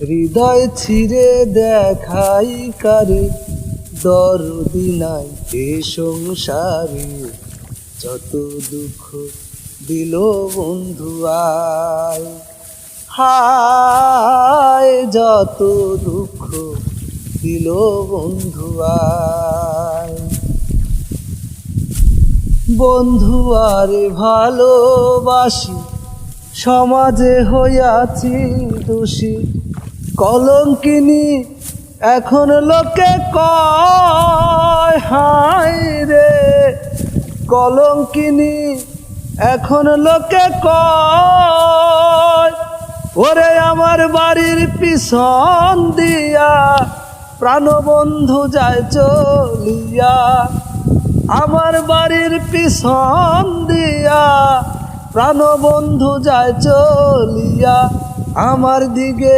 হৃদয় ছিঁড়ে দেখাই কারে, দরদি নাই এ সংসারে। যত দুঃখ দিল বন্ধু আয়, হায় যত দুঃখ দিল বন্ধু আয়। বন্ধু আরে ভালোবাসি, সমাজে হইয়াছি দোষী। কলঙ্কিনী এখন লোকে কয়, হায় রে কলঙ্কিনী এখন লোকে কয়। ওরে আমার বাড়ির পিছন দিয়া প্রাণবন্ধু যায় চলিয়া, আমার বাড়ির পিছন দিয়া প্রাণবন্ধু যায় চলিয়া। আমার দিকে